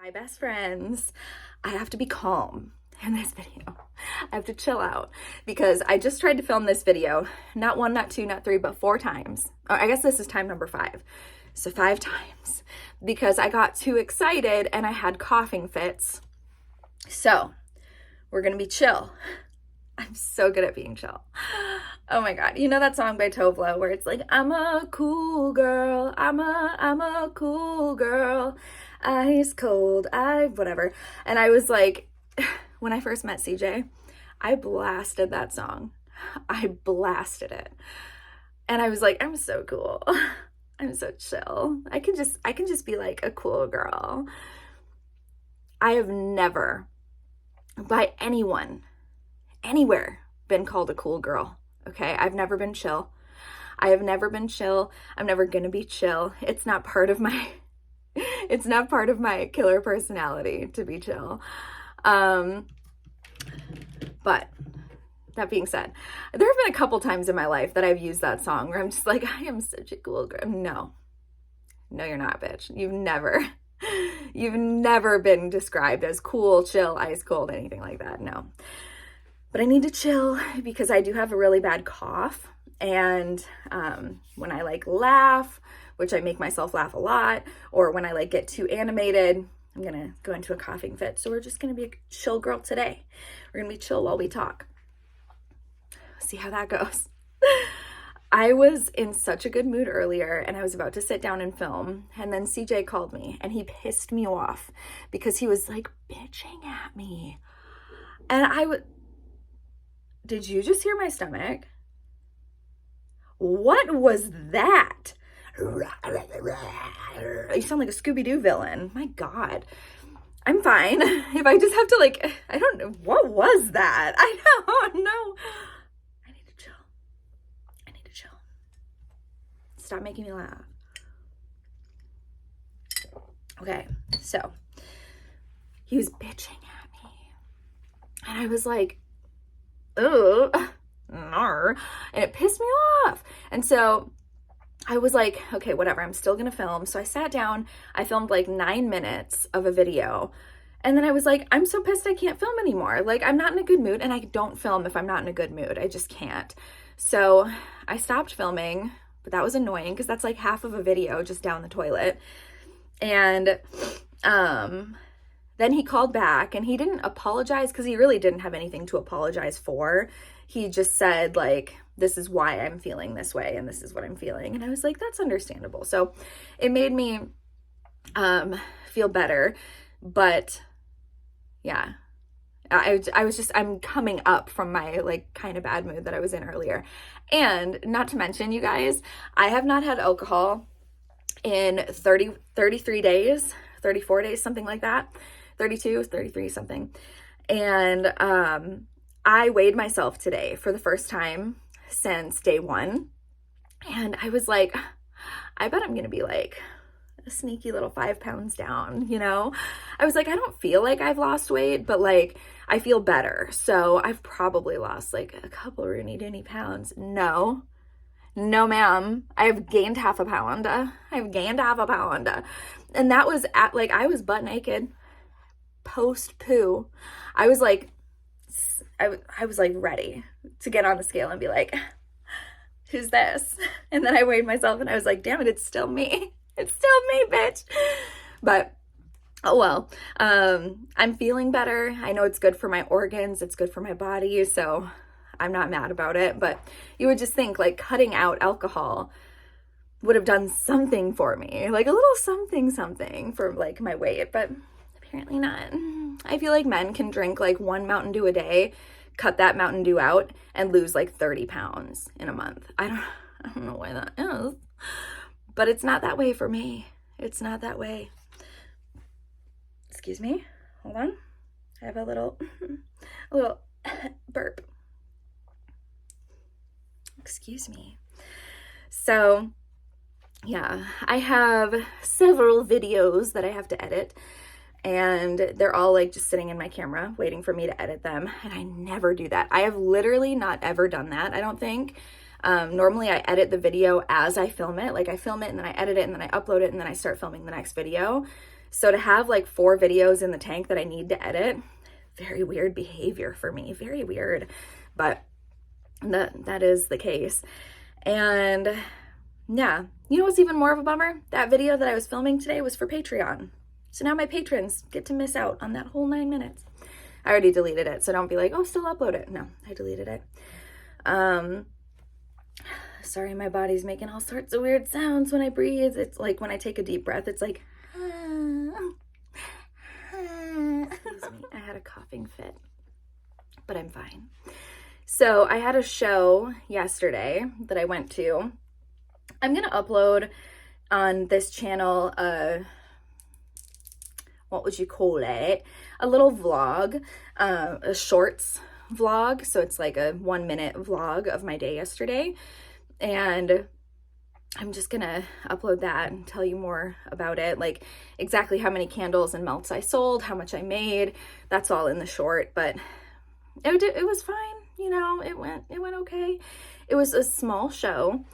My best friends, I have to be calm in this video. I have to chill out because I just tried to film this video, not one, not two, not three, but 4 times. I guess this is time number 5. So 5 times because I got too excited and I had coughing fits. So we're gonna be chill. I'm so good at being chill. Oh my God. You know that song by Tovlo where it's like, I'm a cool girl. I'm a cool girl. Ice cold, whatever. And I was like, when I first met CJ, I blasted that song. I blasted it. And I was like, I'm so cool. I'm so chill. I can just be like a cool girl. I have never, by anyone, anywhere, been called a cool girl. Okay, I've never been chill. I have never been chill. I'm never gonna be chill. It's not part of my killer personality to be chill. But that being said, there have been a couple times in my life that I've used that song where I'm just like, I am such a cool girl. No, you're not, bitch. You've never been described as cool, chill, ice cold, anything like that. No. But I need to chill because I do have a really bad cough. And when I like laugh, which I make myself laugh a lot, or when I like get too animated, I'm gonna go into a coughing fit. So we're just gonna be a chill girl today. We're gonna be chill while we talk. See how that goes. I was in such a good mood earlier and I was about to sit down and film, and then CJ called me and he pissed me off because he was like bitching at me. And did you just hear my stomach? What was that? You sound like a Scooby-Doo villain. My God. I'm fine. If I just have to I don't know. What was that? I don't know. I need to chill. Stop making me laugh. Okay, so he was bitching at me. And I was like, ugh, nar. And it pissed me off. And so I was like, okay, whatever, I'm still gonna film. So I sat down, I filmed like 9 minutes of a video. And then I was like, I'm so pissed I can't film anymore. Like, I'm not in a good mood, and I don't film if I'm not in a good mood. I just can't. So I stopped filming, but that was annoying because that's like half of a video just down the toilet. And then he called back and he didn't apologize because he really didn't have anything to apologize for. He just said, like, this is why I'm feeling this way and this is what I'm feeling. And I was like, that's understandable. So it made me feel better. But yeah, I'm coming up from my like kind of bad mood that I was in earlier. And not to mention, you guys, I have not had alcohol in 33 days, 34 days, something like that. 32, 33, something. And I weighed myself today for the first time since day 1. And I was like, I bet I'm going to be like a sneaky little 5 pounds down, you know? I was like, I don't feel like I've lost weight, but like I feel better. So I've probably lost like a couple roony pounds. No, ma'am. I've gained half a pound. And that was at like, I was butt naked post poo. I was like ready to get on the scale and be like, who's this? And then I weighed myself and I was like, damn it, it's still me. It's still me, bitch. But oh well. I'm feeling better. I know it's good for my organs, it's good for my body, so I'm not mad about it. But you would just think like cutting out alcohol would have done something for me, like a little something for like my weight, but apparently not. I feel like men can drink like 1 Mountain Dew a day, cut that Mountain Dew out, and lose like 30 pounds in a month. I don't know why that is, but it's not that way for me. It's not that way. Excuse me. Hold on. I have a little burp. Excuse me. So yeah, I have several videos that I have to edit, and they're all like just sitting in my camera waiting for me to edit them. And I never do that. I have literally not ever done that, I don't think. Normally I edit the video as I film it. Like I film it and then I edit it and then I upload it and then I start filming the next video. So to have like 4 videos in the tank that I need to edit, very weird behavior for me, very weird, but that is the case. And yeah, you know what's even more of a bummer? That video that I was filming today was for Patreon. So now my patrons get to miss out on that whole 9 minutes. I already deleted it, so don't be like, oh, still upload it. No, I deleted it. Sorry, my body's making all sorts of weird sounds when I breathe. It's like when I take a deep breath, it's like, excuse me, I had a coughing fit, but I'm fine. So I had a show yesterday that I went to. I'm going to upload on this channel, what would you call it? A little vlog, a shorts vlog. So it's like a 1-minute vlog of my day yesterday. And I'm just gonna upload that and tell you more about it, like exactly how many candles and melts I sold, how much I made. That's all in the short, but it was fine. You know, it went okay. It was a small show,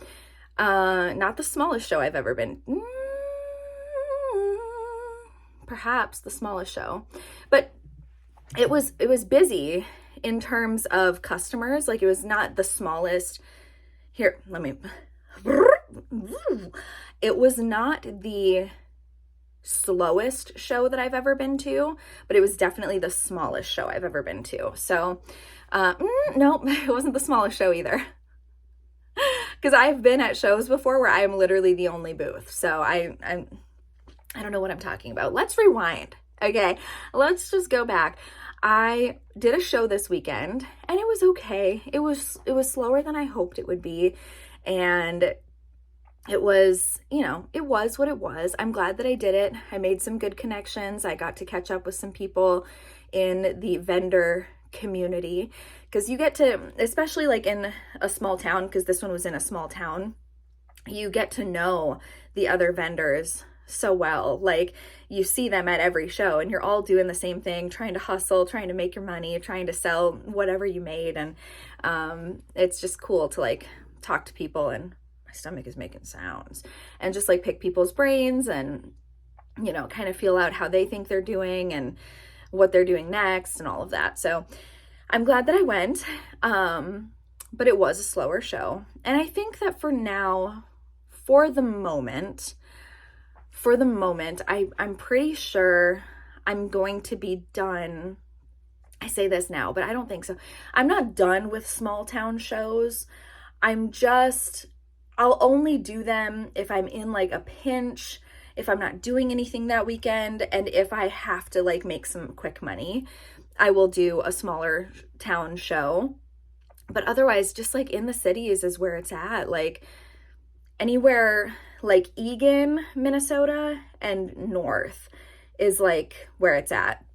not the smallest show I've ever been. Perhaps the smallest show, but it was busy in terms of customers. Like, it was not the smallest. Here, let me. It was not the slowest show that I've ever been to, but it was definitely the smallest show I've ever been to. So, no, it wasn't the smallest show either. Because I've been at shows before where I am literally the only booth. So I don't know what I'm talking about. Let's rewind. Okay, let's just go back. I did a show this weekend and it was okay. It was slower than I hoped it would be. And it was, you know, it was what it was. I'm glad that I did it. I made some good connections. I got to catch up with some people in the vendor community, because you get to, especially like in a small town, because this one was in a small town, you get to know the other vendors so well. Like, you see them at every show and you're all doing the same thing, trying to hustle, trying to make your money, trying to sell whatever you made. And it's just cool to like talk to people, and my stomach is making sounds, and just like pick people's brains and, you know, kind of feel out how they think they're doing and what they're doing next and all of that. So I'm glad that I went, but it was a slower show. And I think that for now, for the moment, I'm pretty sure I'm going to be done. I say this now, but I don't think so. I'm not done with small town shows. I'll only do them if I'm in like a pinch, if I'm not doing anything that weekend, and if I have to like make some quick money, I will do a smaller town show. But otherwise, just like in the cities is where it's at. Like anywhere like Eagan, Minnesota, and north is like where it's at.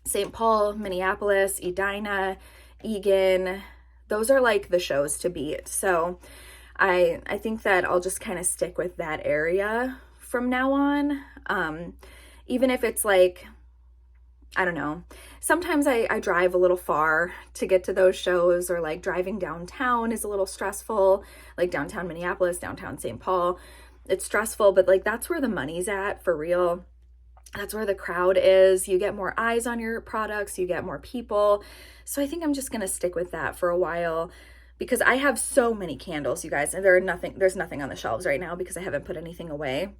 St. Paul, Minneapolis, Edina, Eagan, those are like the shows to beat. So I think that I'll just kind of stick with that area from now on. Even if it's like, I don't know, sometimes I drive a little far to get to those shows, or like driving downtown is a little stressful, like downtown Minneapolis, downtown St. Paul. It's stressful, but like that's where the money's at for real. That's where the crowd is. You get more eyes on your products, you get more people. So I think I'm just going to stick with that for a while, because I have so many candles, you guys, and there's nothing on the shelves right now because I haven't put anything away.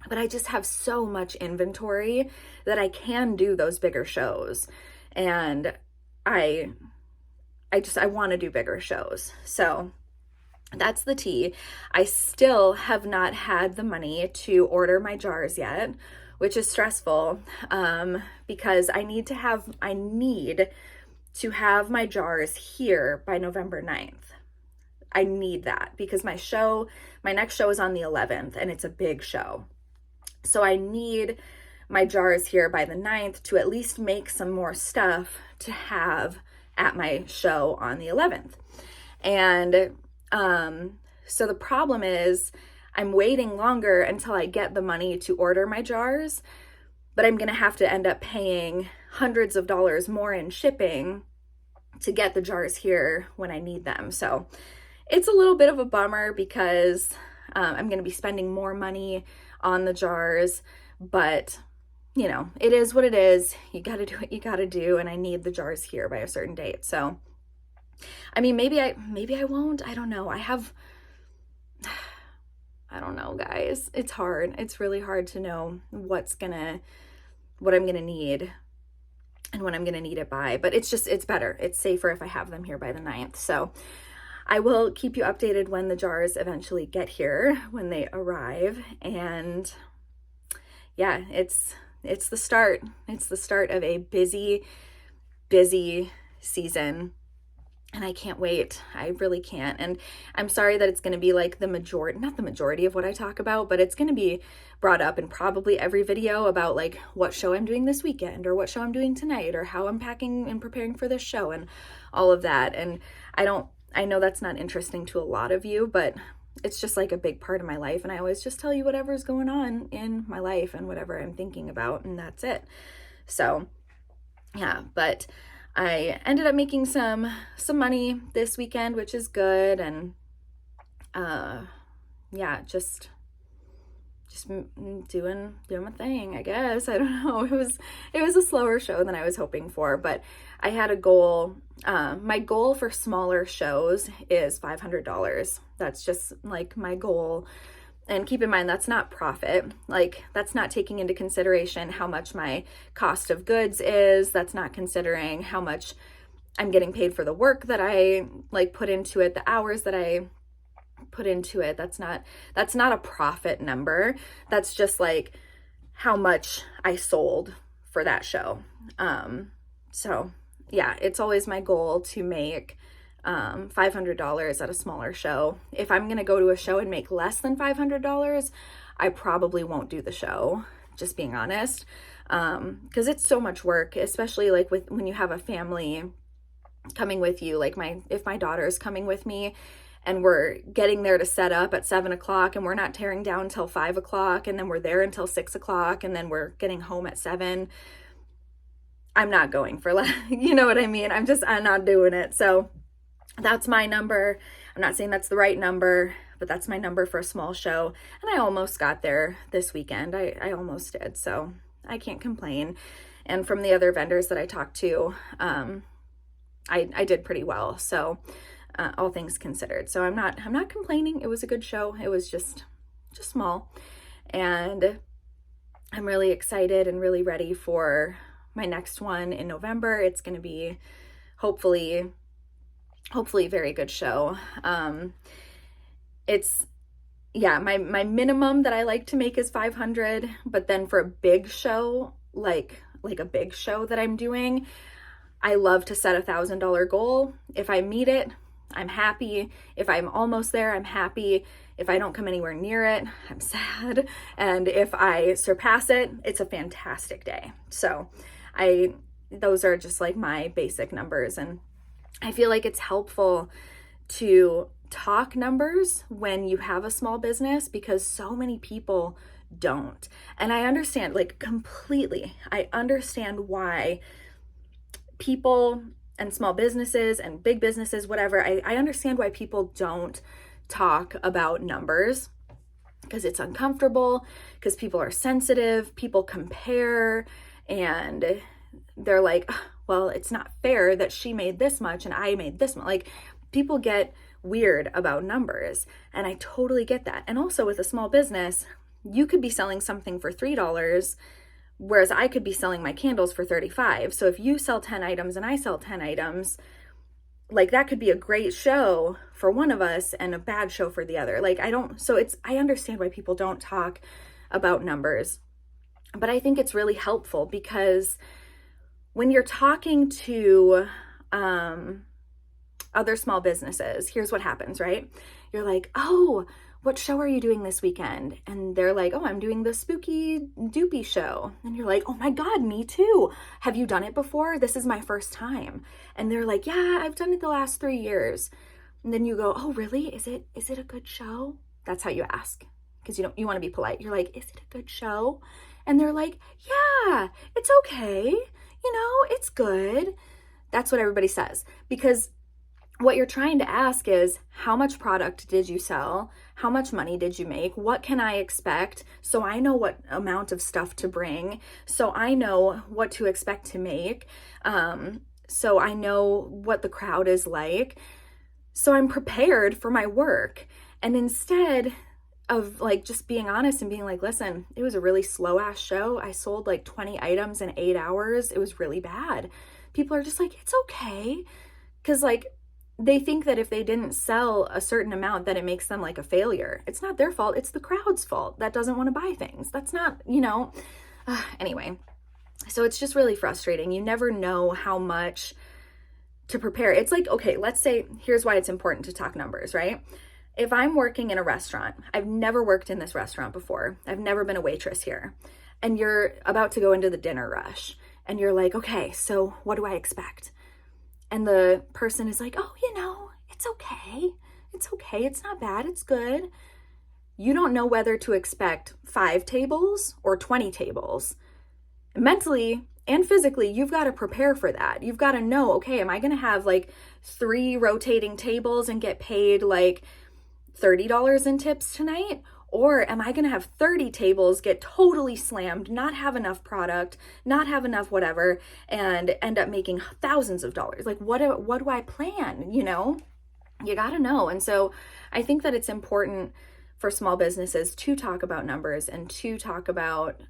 But I just have so much inventory that I can do those bigger shows. And I want to do bigger shows. So that's the tea. I still have not had the money to order my jars yet, which is stressful, because I need to have my jars here by November 9th. I need that because my next show is on the 11th and it's a big show. So I need my jars here by the 9th to at least make some more stuff to have at my show on the 11th. And so the problem is I'm waiting longer until I get the money to order my jars, but I'm going to have to end up paying hundreds of dollars more in shipping to get the jars here when I need them. So it's a little bit of a bummer because I'm going to be spending more money on the jars, but you know, it is what it is. You got to do what you got to do. And I need the jars here by a certain date. So, I mean, maybe I won't. I don't know. I don't know, guys. It's hard. It's really hard to know what I'm going to need and when I'm going to need it by, but it's better. It's safer if I have them here by the 9th. So I will keep you updated when the jars eventually get here, when they arrive. And yeah, it's the start. It's the start of a busy season. And I can't wait. I really can't. And I'm sorry that it's going to be like not the majority of what I talk about, but it's going to be brought up in probably every video about like what show I'm doing this weekend or what show I'm doing tonight or how I'm packing and preparing for this show and all of that. And I know that's not interesting to a lot of you, but it's just like a big part of my life. And I always just tell you whatever's going on in my life and whatever I'm thinking about, and that's it. So yeah, but I ended up making some money this weekend, which is good. And yeah, just doing my thing, I guess. I don't know. It was a slower show than I was hoping for, but I had a goal. My goal for smaller shows is $500. That's just like my goal. And keep in mind, that's not profit. Like, that's not taking into consideration how much my cost of goods is. That's not considering how much I'm getting paid for the work that I like put into it, the hours that I put into it. That's not a profit number. That's just like how much I sold for that show. So yeah, it's always my goal to make $500 at a smaller show. If I'm going to go to a show and make less than $500, I probably won't do the show, just being honest. Cause it's so much work, especially like when you have a family coming with you, like if my daughter's coming with me and we're getting there to set up at 7:00 and we're not tearing down till 5:00 and then we're there until 6:00 and then we're getting home at 7. I'm not going for you know what I mean? I'm not doing it. So that's my number. I'm not saying that's the right number, but that's my number for a small show. And I almost got there this weekend. I almost did. So I can't complain. And from the other vendors that I talked to, I did pretty well. So all things considered. So I'm not complaining. It was a good show. It was just small. And I'm really excited and really ready for my next one in November. It's going to be hopefully a very good show. My minimum that I like to make is 500, but then for a big show, like a big show that I'm doing, I love to set $1,000 goal. If I meet it, I'm happy. If I'm almost there, I'm happy. If I don't come anywhere near it, I'm sad. And if I surpass it, it's a fantastic day. So those are just like my basic numbers. And I feel like it's helpful to talk numbers when you have a small business because so many people don't. And I understand, like, completely. I understand why people and small businesses and big businesses, whatever, I understand why people don't talk about numbers because it's uncomfortable, because people are sensitive, people compare, and they're like, well, it's not fair that she made this much and I made this much. Like, people get weird about numbers, and I totally get that. And also with a small business, you could be selling something for $3, whereas I could be selling my candles for $35. So if you sell 10 items and I sell 10 items, like, that could be a great show for one of us and a bad show for the other. Like, I understand why people don't talk about numbers, but I think it's really helpful because when you're talking to other small businesses, here's what happens, right? You're like, oh, what show are you doing this weekend? And they're like, oh, I'm doing the Spooky Doopy show. And you're like, oh my God, me too. Have you done it before? This is my first time. And they're like, yeah, I've done it the last 3 years. And then you go, oh, really? Is it a good show? That's how you ask, because you want to be polite. You're like, is it a good show? And they're like, yeah, it's okay. It's good. That's what everybody says, because what you're trying to ask is, how much product did you sell? How much money did you make? What can I expect? So I know what amount of stuff to bring. So I know what to expect to make. So I know what the crowd is like. So I'm prepared for my work. And instead of like just being honest and being like, listen, it was a really slow ass show. I sold like 20 items in 8 hours. It was really bad. People are just like, it's okay. Cause like, they think that if they didn't sell a certain amount, that it makes them like a failure. It's not their fault. It's the crowd's fault that doesn't want to buy things. That's not, anyway. So it's just really frustrating. You never know how much to prepare. It's like, okay, let's say, here's why it's important to talk numbers, right? If I'm working in a restaurant, I've never worked in this restaurant before. I've never been a waitress here. And you're about to go into the dinner rush and you're like, okay, so what do I expect? And the person is like, oh, it's okay. It's okay. It's not bad. It's good. You don't know whether to expect 5 tables or 20 tables. Mentally and physically, you've got to prepare for that. You've got to know, okay, am I going to have like 3 rotating tables and get paid like $30 in tips tonight? Or am I going to have 30 tables, get totally slammed, not have enough product, not have enough whatever, and end up making thousands of dollars? Like, what do I plan? You got to know. And so I think that it's important for small businesses to talk about numbers and to talk about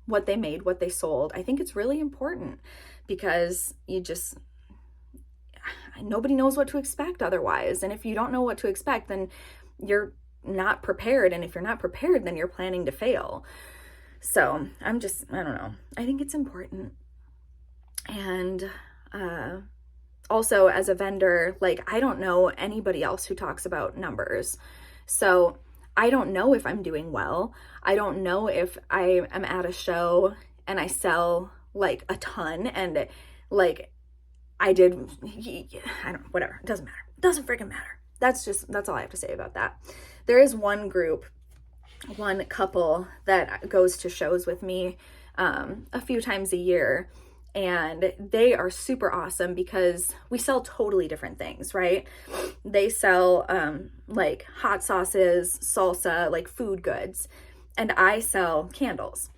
what they made, what they sold. I think it's really important because nobody knows what to expect otherwise. And if you don't know what to expect, then you're not prepared. And if you're not prepared, then you're planning to fail. So I don't know. I think it's important. And also as a vendor, like I don't know anybody else who talks about numbers. So I don't know if I'm doing well. I don't know if I am at a show and I sell like a ton and like whatever. It doesn't matter. It doesn't freaking matter. That's all I have to say about that. There is one couple that goes to shows with me a few times a year, and they are super awesome because we sell totally different things, right? They sell like hot sauces, salsa, like food goods, and I sell candles.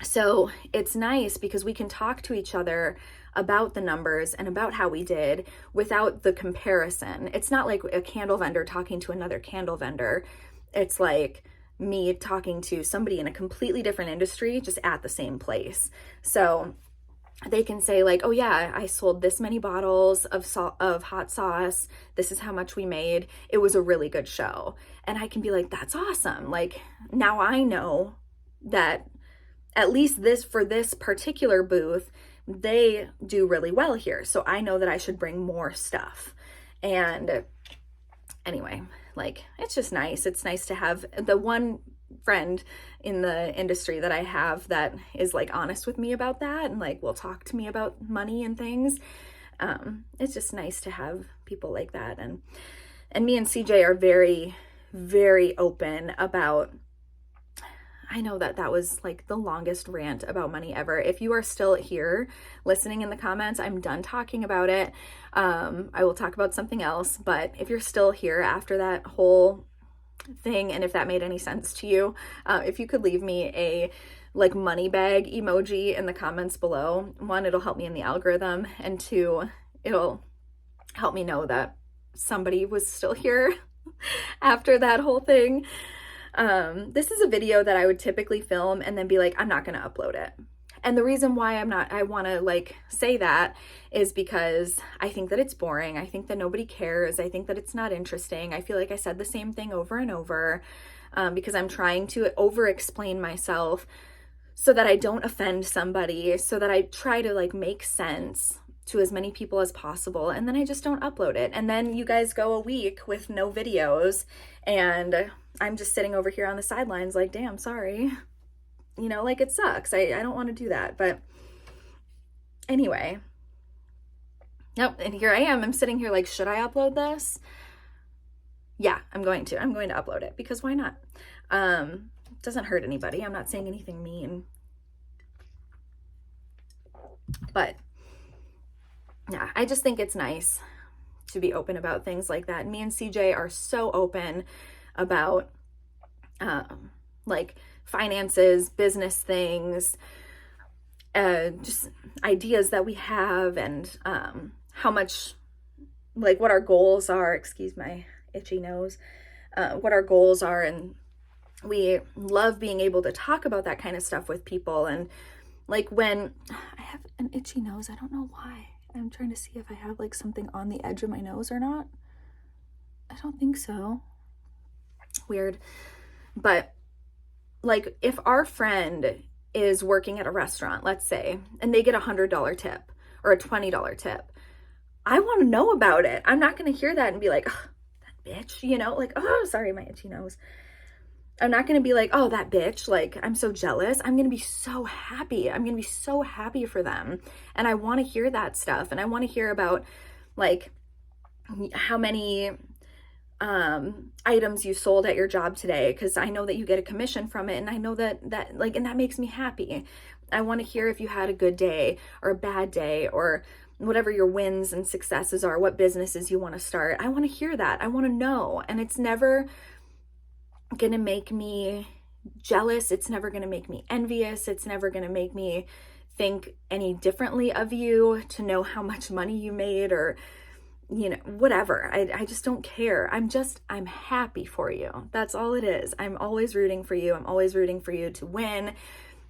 So it's nice because we can talk to each other about the numbers and about how we did without the comparison. It's not like a candle vendor talking to another candle vendor. It's like me talking to somebody in a completely different industry, just at the same place. So they can say like, oh yeah, I sold this many bottles of hot sauce. This is how much we made. It was a really good show. And I can be like, that's awesome. Like now I know that at least for this particular booth, they do really well here. So I know that I should bring more stuff. And anyway, like, it's just nice. It's nice to have the one friend in the industry that I have that is like honest with me about that and like will talk to me about money and things. It's just nice to have people like that. And me and CJ are very, very open about, I know that was like the longest rant about money ever. If you are still here listening in the comments, I'm done talking about it. I will talk about something else, but if you're still here after that whole thing, and if that made any sense to you, if you could leave me a like money bag emoji in the comments below. 1, it'll help me in the algorithm, and 2, it'll help me know that somebody was still here after that whole thing. This is a video that I would typically film and then be like, I'm not going to upload it. And the reason why I want to like say that is because I think that it's boring. I think that nobody cares. I think that it's not interesting. I feel like I said the same thing over and over, because I'm trying to over explain myself so that I don't offend somebody, so that I try to like make sense to as many people as possible. And then I just don't upload it. And then you guys go a week with no videos, and I'm just sitting over here on the sidelines like, damn, sorry. Like it sucks. I don't want to do that. But anyway, nope. And here I am. I'm sitting here like, should I upload this? Yeah, I'm going to upload it because why not? Doesn't hurt anybody. I'm not saying anything mean. But yeah, I just think it's nice to be open about things like that. Me and CJ are so open about like finances, business things, just ideas that we have, and how much, like, what our goals are, excuse my itchy nose, what our goals are. And we love being able to talk about that kind of stuff with people. And like, when I have an itchy nose, I don't know why. I'm trying to see if I have like something on the edge of my nose or not. I don't think so. Weird. But like, if our friend is working at a restaurant, let's say, and they get $100 tip or a $20 tip, I want to know about it. I'm not going to hear that and be like, oh, that bitch, you know, like, oh, sorry, my itchy nose. I'm not going to be like, oh, that bitch, like, I'm so jealous. I'm going to be so happy. I'm going to be so happy for them. And I want to hear that stuff. And I want to hear about like how many items you sold at your job today, because I know that you get a commission from it, and I know that like, and that makes me happy. I want to hear if you had a good day or a bad day, or whatever your wins and successes are, what businesses you want to start. I want to hear that. I want to know. And it's never gonna make me jealous. It's never gonna make me envious. It's never gonna make me think any differently of you to know how much money you made, or, you know, whatever. I just don't care. I'm happy for you. That's all it is. I'm always rooting for you. I'm always rooting for you to win.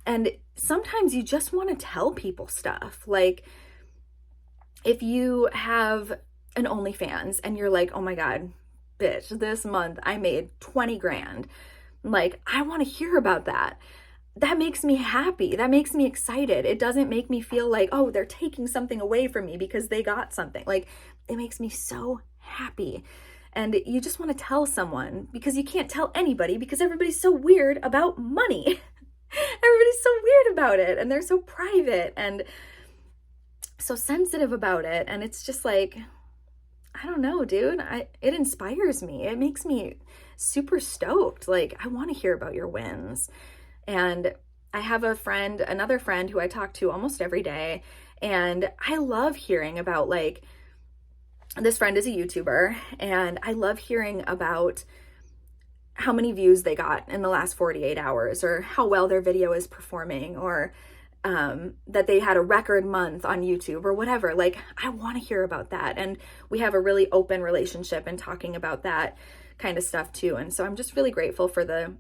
And sometimes you just want to tell people stuff. Like, if you have an OnlyFans and you're like, oh my God, bitch, this month I made 20 grand. Like, I want to hear about that. That makes me happy. That makes me excited. It doesn't make me feel like, oh, they're taking something away from me because they got something. Like, it makes me so happy. And you just want to tell someone, because you can't tell anybody because everybody's so weird about money. Everybody's so weird about it, and they're so private and so sensitive about it. And it's just like, I don't know, dude. It inspires me. It makes me super stoked. Like, I want to hear about your wins. And I have another friend who I talk to almost every day. And I love hearing about, like, this friend is a YouTuber, and I love hearing about how many views they got in the last 48 hours, or how well their video is performing, or that they had a record month on YouTube, or whatever. Like, I want to hear about that. And we have a really open relationship in talking about that kind of stuff too. And so I'm just really grateful for the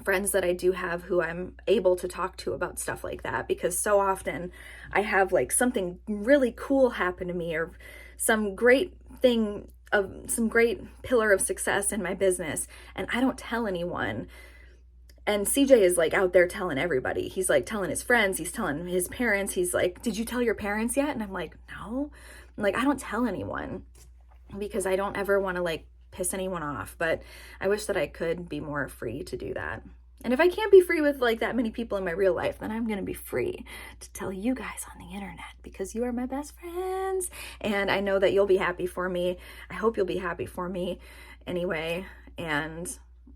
friends that I do have who I'm able to talk to about stuff like that, because so often I have like something really cool happen to me, or some great thing of some great pillar of success in my business, and I don't tell anyone. And CJ is like out there telling everybody. He's like telling his friends, he's telling his parents. He's like, did you tell your parents yet? And I'm like, no. I'm like, I don't tell anyone, because I don't ever want to like piss anyone off. But I wish that I could be more free to do that. And if I can't be free with like that many people in my real life, then I'm going to be free to tell you guys on the internet, because you are my best friends. And I know that you'll be happy for me. I hope you'll be happy for me anyway. And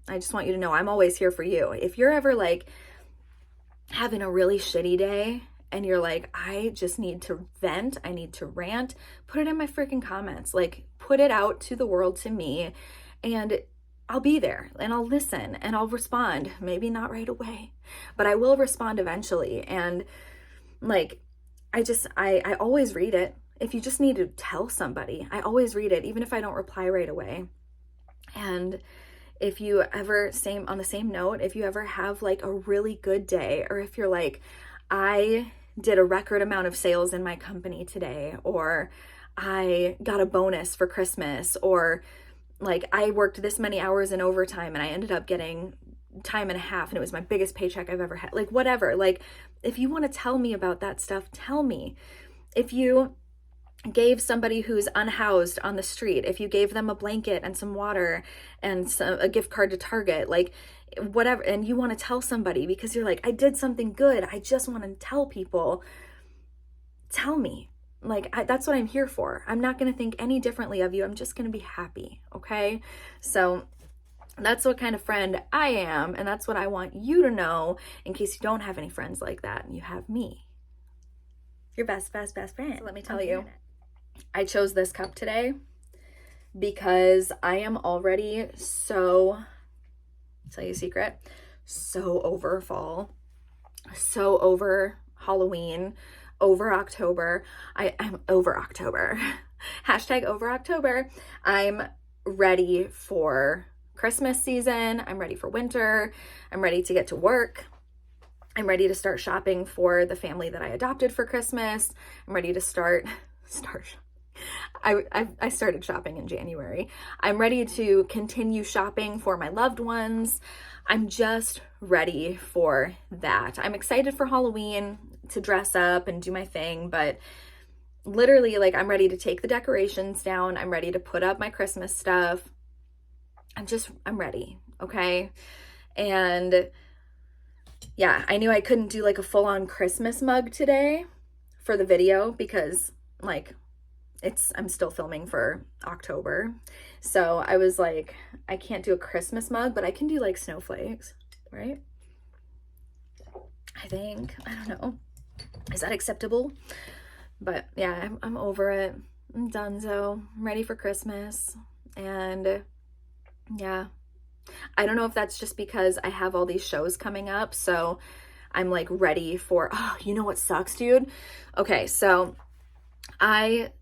I just want you to know I'm always here for you. If you're ever like having a really shitty day and you're like, I just need to vent, I need to rant, put it in my freaking comments. Like, put it out to the world, to me, and I'll be there, and I'll listen, and I'll respond. Maybe not right away, but I will respond eventually. And like, I always read it. If you just need to tell somebody, I always read it, even if I don't reply right away. And if you ever, on the same note, if you ever have like a really good day, or if you're like, I did a record amount of sales in my company today, or I got a bonus for Christmas, or like I worked this many hours in overtime and I ended up getting time and a half and it was my biggest paycheck I've ever had, like whatever. Like, if you want to tell me about that stuff, tell me. If you gave somebody who's unhoused on the street, if you gave them a blanket and some water and a gift card to Target, like whatever, and you want to tell somebody because you're like, I did something good, I just want to tell people, tell me. Like, that's what I'm here for. I'm not going to think any differently of you. I'm just going to be happy. Okay. So that's what kind of friend I am. And that's what I want you to know, in case you don't have any friends like that and you have me, your best friend. So let me tell you, I chose this cup today because I am already so, tell you a secret, so over fall, so over Halloween, over October. I'm over October. Hashtag over October. I'm ready for Christmas season. I'm ready for winter. I'm ready to get to work. I'm ready to start shopping for the family that I adopted for Christmas. I'm ready to start. I started shopping in January. I'm ready to continue shopping for my loved ones. I'm just ready for that. I'm excited for Halloween to dress up and do my thing, but literally, like, I'm ready to take the decorations down. I'm ready to put up my Christmas stuff. I'm ready, okay? And yeah, I knew I couldn't do like a full-on Christmas mug today for the video because like I'm still filming for October. So I was like, I can't do a Christmas mug, but I can do like snowflakes, right? I think, I don't know. Is that acceptable? But yeah, I'm over it. I'm done. So I'm ready for Christmas. And yeah, I don't know if that's just because I have all these shows coming up. So I'm like ready for, oh, you know what sucks, dude? Okay, so I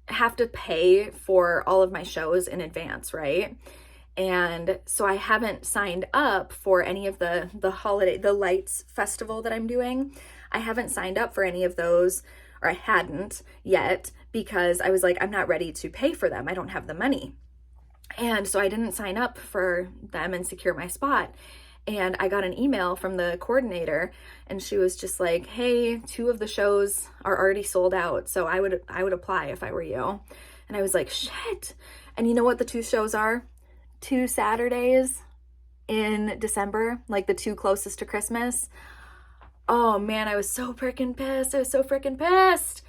have to pay for all of my shows in advance, right? And so I haven't signed up for any of the lights festival that I'm doing. I haven't signed up for any of those, or I hadn't yet, because I was like, I'm not ready to pay for them. I don't have the money. And so I didn't sign up for them and secure my spot. And I got an email from the coordinator, and she was just like, hey, 2 of the shows are already sold out. So I would apply if I were you. And I was like, shit. And you know what the 2 shows are? 2 Saturdays in December, like the 2 closest to Christmas. Oh man, I was so freaking pissed. I was so freaking pissed.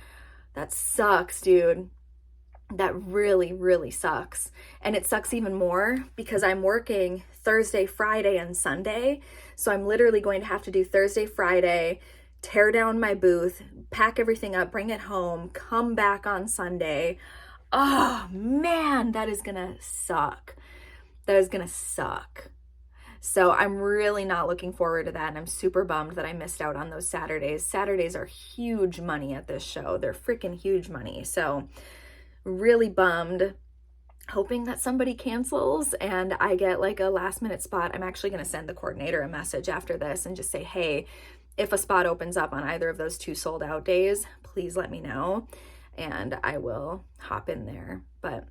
That sucks, dude. That really, really sucks. And it sucks even more because I'm working Thursday, Friday, and Sunday. So I'm literally going to have to do Thursday, Friday, tear down my booth, pack everything up, bring it home, come back on Sunday. Oh man, that is gonna suck. That is gonna suck. So I'm really not looking forward to that, and I'm super bummed that I missed out on those Saturdays. Saturdays are huge money at this show. They're freaking huge money. So really bummed, hoping that somebody cancels and I get like a last minute spot. I'm actually going to send the coordinator a message after this and just say, hey, if a spot opens up on either of those 2 sold out days, please let me know and I will hop in there. But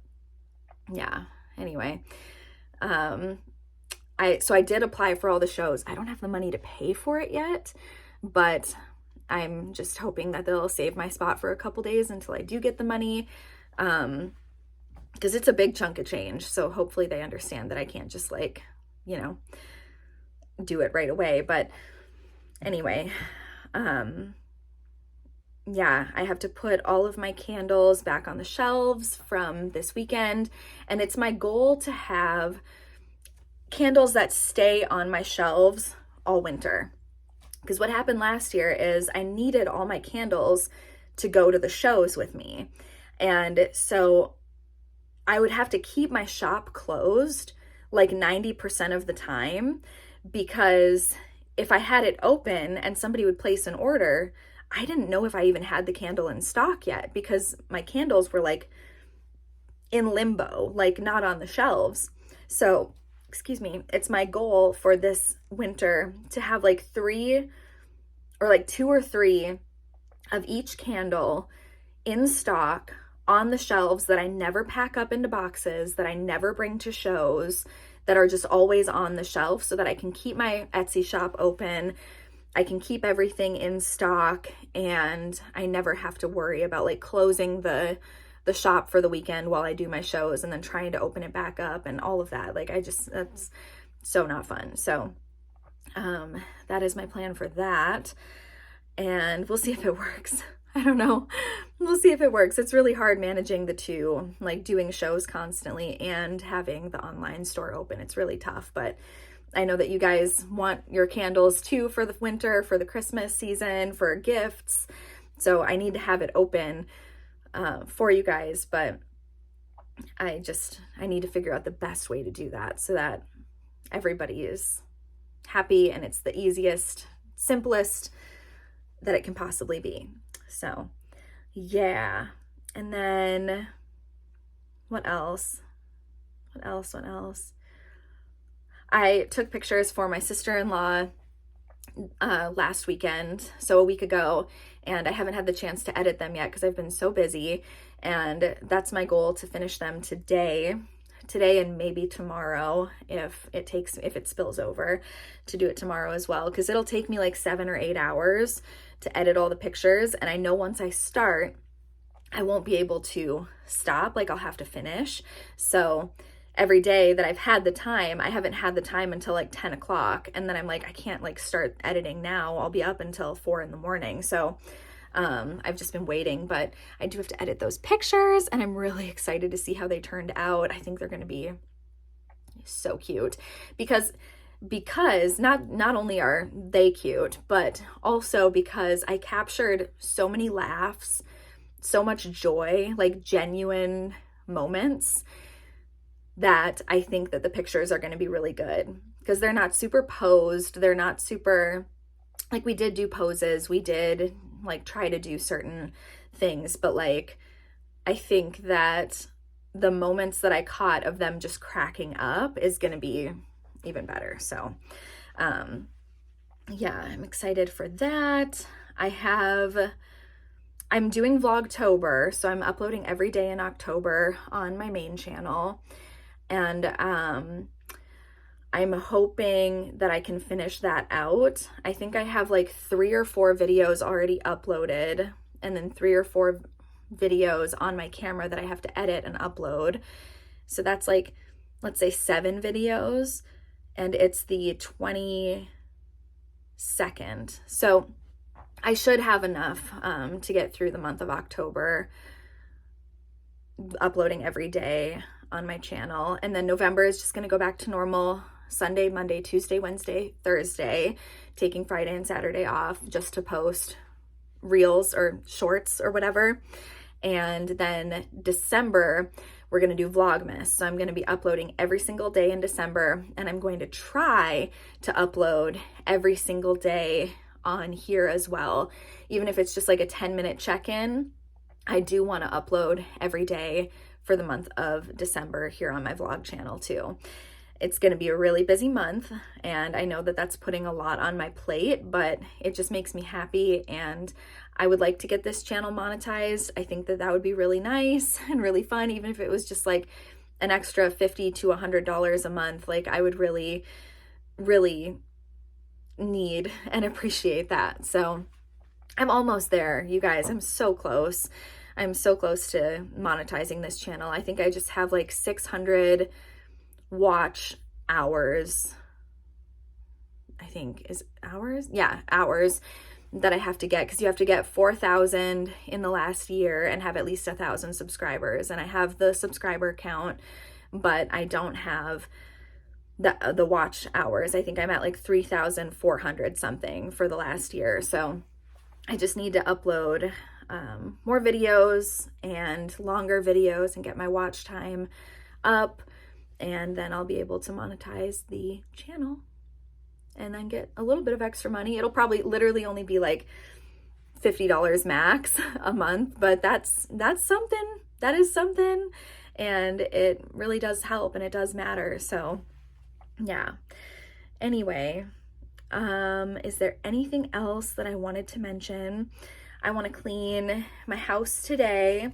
yeah, anyway, so I did apply for all the shows. I don't have the money to pay for it yet, but I'm just hoping that they'll save my spot for a couple days until I do get the money. Because it's a big chunk of change. So hopefully they understand that I can't just like, you know, do it right away. But anyway, yeah, I have to put all of my candles back on the shelves from this weekend. And it's my goal to have candles that stay on my shelves all winter. Because what happened last year is I needed all my candles to go to the shows with me. And so I would have to keep my shop closed like 90% of the time, because if I had it open and somebody would place an order, I didn't know if I even had the candle in stock yet because my candles were like in limbo, like not on the shelves. So, excuse me, it's my goal for this winter to have like 2 or 3 of each candle in stock on the shelves that I never pack up into boxes, that I never bring to shows, that are just always on the shelf so that I can keep my Etsy shop open. I can keep everything in stock and I never have to worry about like closing the shop for the weekend while I do my shows and then trying to open it back up and all of that. Like that's so not fun. So that is my plan for that. And we'll see if it works. I don't know. We'll see if it works. It's really hard managing the 2, like doing shows constantly and having the online store open. It's really tough, but I know that you guys want your candles too for the winter, for the Christmas season, for gifts. So I need to have it open for you guys. But I need to figure out the best way to do that so that everybody is happy and it's the easiest, simplest that it can possibly be. So yeah. And then what else? I took pictures for my sister-in-law last weekend, so a week ago, and I haven't had the chance to edit them yet because I've been so busy, and that's my goal, to finish them today and maybe tomorrow if it spills over, to do it tomorrow as well, because it'll take me like 7 or 8 hours to edit all the pictures, and I know once I start I won't be able to stop, like I'll have to finish. So every day that I've had the time, I haven't had the time until like 10 o'clock. And then I'm like, I can't like start editing now. I'll be up until 4 in the morning. So I've just been waiting, but I do have to edit those pictures and I'm really excited to see how they turned out. I think they're going to be so cute because not only are they cute, but also because I captured so many laughs, so much joy, like genuine moments, that I think that the pictures are going to be really good because they're not super posed. They're not super, like, we did do poses. We did like try to do certain things, but like, I think that the moments that I caught of them just cracking up is going to be even better. So, yeah, I'm excited for that. I'm doing Vlogtober, so I'm uploading every day in October on my main channel. And I'm hoping that I can finish that out. I think I have like 3 or 4 videos already uploaded, and then 3 or 4 videos on my camera that I have to edit and upload. So that's like, let's say 7 videos, and it's the 22nd. So I should have enough to get through the month of October, uploading every day on my channel. And then November is just going to go back to normal: Sunday, Monday, Tuesday, Wednesday, Thursday, taking Friday and Saturday off just to post reels or shorts or whatever. And then December, we're going to do Vlogmas. So I'm going to be uploading every single day in December, and I'm going to try to upload every single day on here as well. Even if it's just like a 10-minute check-in, I do want to upload every day for the month of December here on my vlog channel too. It's going to be a really busy month, and I know that that's putting a lot on my plate, but it just makes me happy, and I would like to get this channel monetized. I think that that would be really nice and really fun, even if it was just like an extra $50 to $100 a month. Like, I would really, really need and appreciate that. So I'm almost there, you guys. I'm so close. I'm so close to monetizing this channel. I think I just have like 600 watch hours. I think is hours. Yeah, hours that I have to get, because you have to get 4,000 in the last year and have at least 1,000 subscribers. And I have the subscriber count, but I don't have the watch hours. I think I'm at like 3,400 something for the last year. So I just need to upload more videos and longer videos and get my watch time up, and then I'll be able to monetize the channel and then get a little bit of extra money. It'll probably literally only be like $50 max a month, but that's something. That is something, and it really does help, and it does matter. So yeah. Anyway, is there anything else that I wanted to mention? I want to clean my house today.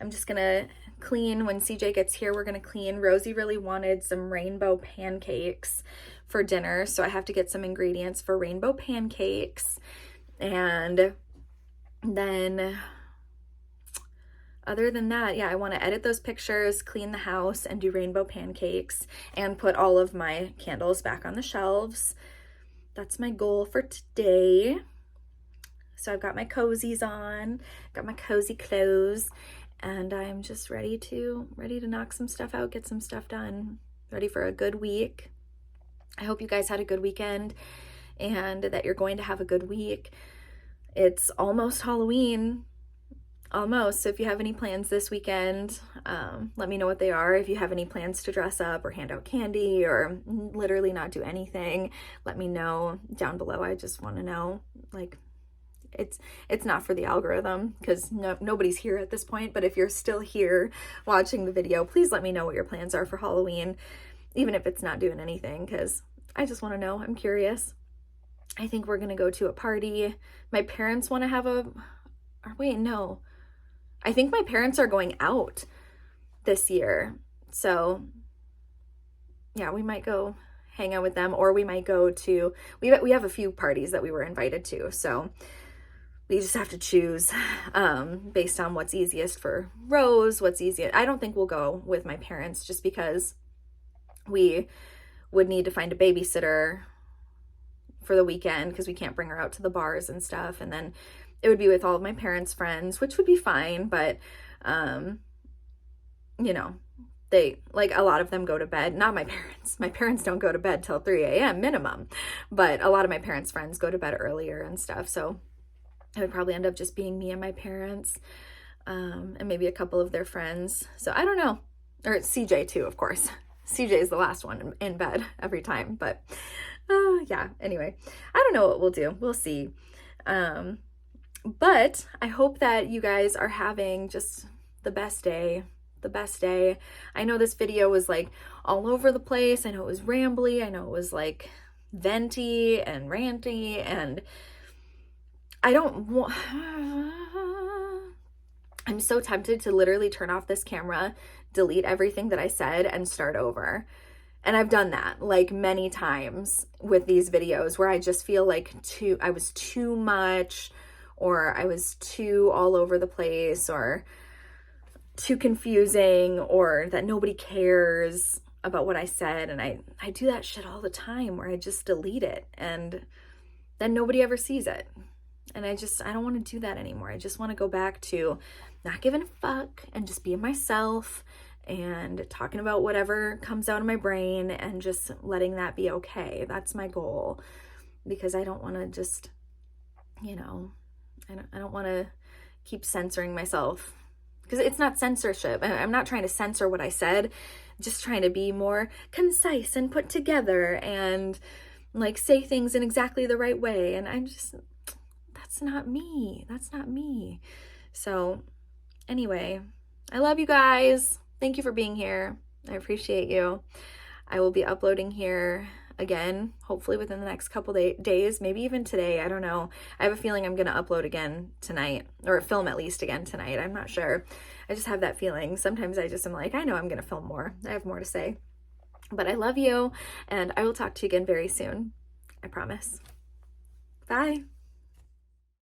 I'm just gonna clean when CJ gets here. We're gonna clean. Rosie really wanted some rainbow pancakes for dinner, so I have to get some ingredients for rainbow pancakes. And then other than that, yeah, I want to edit those pictures, clean the house, and do rainbow pancakes, and put all of my candles back on the shelves. That's my goal for today. So I've got my cozies on, got my cozy clothes, and I'm just ready to knock some stuff out, get some stuff done, ready for a good week. I hope you guys had a good weekend and that you're going to have a good week. It's almost Halloween. almost. So if you have any plans this weekend, let me know what they are. If you have any plans to dress up or hand out candy or literally not do anything, let me know down below. I just want to know, like, it's not for the algorithm because nobody's here at this point, but if you're still here watching the video, please let me know what your plans are for Halloween, even if it's not doing anything, because I just want to know. I'm curious. I think we're gonna go to a party. My parents want to have or wait, no, I think my parents are going out this year, so yeah, we might go hang out with them, or we might go to, we have a few parties that we were invited to, so we just have to choose based on what's easiest for Rose, what's easiest. I don't think we'll go with my parents just because we would need to find a babysitter for the weekend because we can't bring her out to the bars and stuff. And then it would be with all of my parents' friends, which would be fine. But, you know, they, like, a lot of them go to bed. Not my parents. My parents don't go to bed till 3 a.m. minimum. But a lot of my parents' friends go to bed earlier and stuff. So it would probably end up just being me and my parents, and maybe a couple of their friends. So I don't know. Or CJ too, of course. CJ is the last one in bed every time. But yeah, anyway, I don't know what we'll do. We'll see. But I hope that you guys are having just the best day. The best day. I know this video was like all over the place. I know it was rambly. I know it was like venty and ranty, and I don't want, I'm so tempted to literally turn off this camera, delete everything that I said, and start over. And I've done that like many times with these videos where I just feel like I was too much, or I was too all over the place, or too confusing, or that nobody cares about what I said. And I do that shit all the time where I just delete it and then nobody ever sees it. And I don't want to do that anymore. I just want to go back to not giving a fuck and just being myself and talking about whatever comes out of my brain and just letting that be okay. That's my goal, because I don't want to just, you know, I don't want to keep censoring myself, because it's not censorship. I'm not trying to censor what I said, just trying to be more concise and put together and like say things in exactly the right way. And I'm just, that's not me. That's not me. So anyway, I love you guys. Thank you for being here. I appreciate you. I will be uploading here again, hopefully within the next couple days, maybe even today. I don't know. I have a feeling I'm going to upload again tonight, or film at least again tonight. I'm not sure. I just have that feeling. Sometimes I just am like, I know I'm going to film more. I have more to say. But I love you, and I will talk to you again very soon. I promise. Bye.